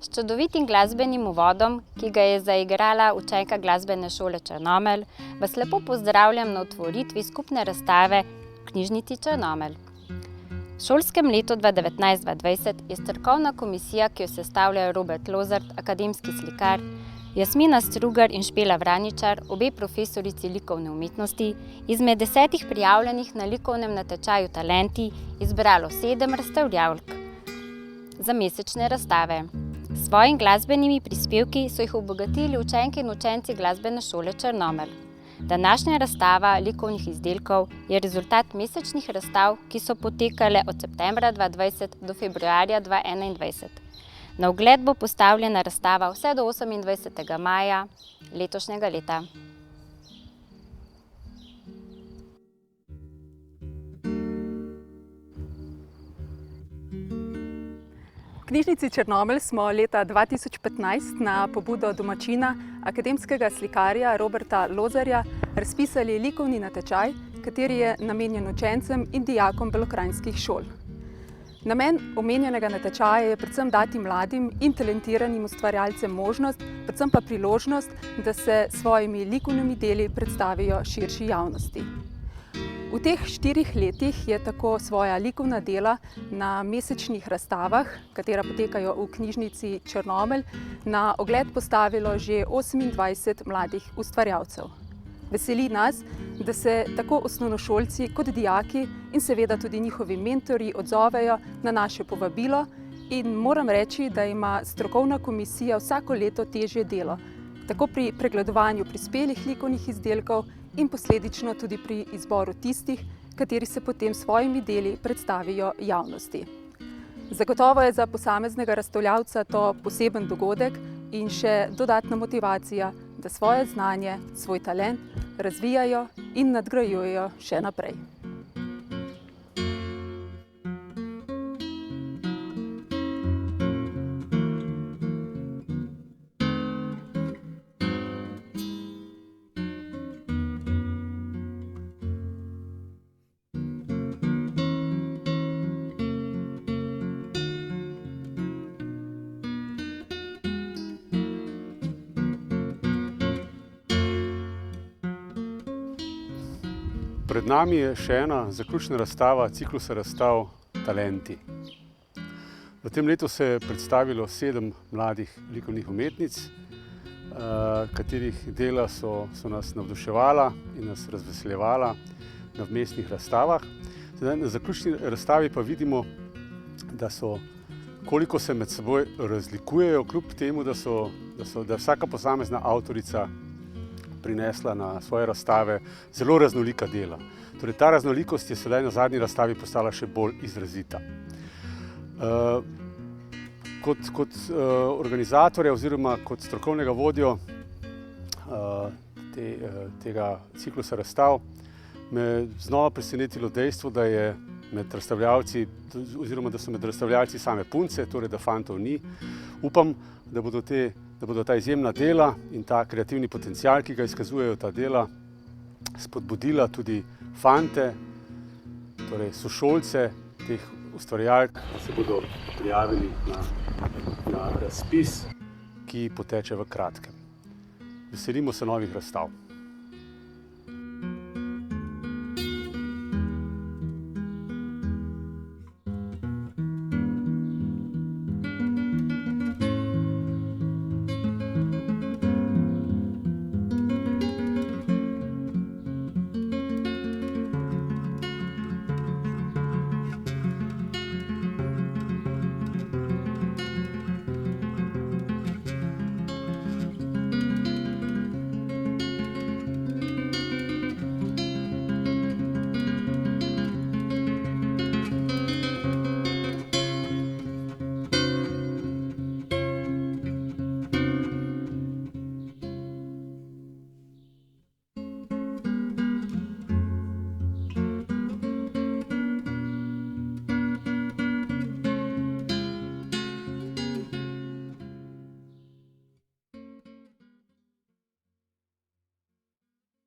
S čudovitim glasbenim uvodom, ki ga je zaigrala učenka Glasbene šole Črnomelj, vas lepo pozdravljam na otvoritvi skupne razstave v knjižnici Črnomelj. V šolskem letu 2019-2020 je strokovna komisija, ki jo sestavljajo Robert Lozart, akademski slikar, Jasmina Strugar in Špela Vraničar, obe profesorici likovne umetnosti, izmed 10 prijavljenih na likovnem natečaju Talenti izbralo 7 razstavljavk za mesečne razstave. S svojimi glasbenimi prispevki so jih obogatili učenke in učenci Glasbene šole Črnomelj. Današnja razstava likovnih izdelkov je rezultat mesečnih razstav, ki so potekale od septembra 2020 do februarja 2021. Na ogled bo postavljena razstava vse do 28. maja letošnjega leta. V knjižnici Črnomelj smo leta 2015 na pobudo domačina, akademskega slikarja Roberta Lozarja, razpisali likovni natečaj, kateri je namenjen učencem in dijakom belokranjskih šol. Namen omenjenega natečaja je predvsem dati mladim in talentiranim ustvarjalcem možnost, predvsem pa priložnost, da se s svojimi likovnimi deli predstavijo širši javnosti. V teh 4 letih je tako svoja likovna dela na mesečnih razstavah, katera potekajo v knjižnici Črnomelj, na ogled postavilo že 28 mladih ustvarjalcev. Veseli nas, da se tako osnovnošolci kot dijaki in seveda tudi njihovi mentorji odzovejo na naše povabilo in moram reči, da ima strokovna komisija vsako leto težje delo, tako pri pregledovanju prispelih likovnih izdelkov in posledično tudi pri izboru tistih, kateri se potem s svojimi deli predstavijo javnosti. Zagotovo je za posameznega razstavljavca to poseben dogodek in še dodatna motivacija, da svoje znanje, svoj talent razvijajo in nadgrajujejo še naprej. Pred nami je še ena zaključna razstava ciklusa razstav Talenti. V tem letu se je predstavilo 7 mladih likovnih umetnic, katerih dela so nas navduševala in nas razveseljevala na vmesnih razstavah. Na zaključni razstavi pa vidimo, da koliko se med seboj razlikujejo, kljub temu, da je vsaka posamezna avtorica prinesla na svoje razstave zelo raznolika dela. Torej, ta raznolikost je sedaj na zadnji razstavi postala še bolj izrazita. Kot organizatorja oziroma kot strokovnega vodjo tega ciklusa razstav me znova presenetilo dejstvo, da je med razstavljavci oziroma da so med razstavljalci same punce, torej da fantov ni. Upam, da bodo ta izjemna dela in ta kreativni potencial, ki ga izkazujejo ta dela, spodbudila tudi fante, torej sošolce teh ustvarjalk, da se bodo prijavili na razpis, ki poteče v kratkem. Veselimo se novih razstav.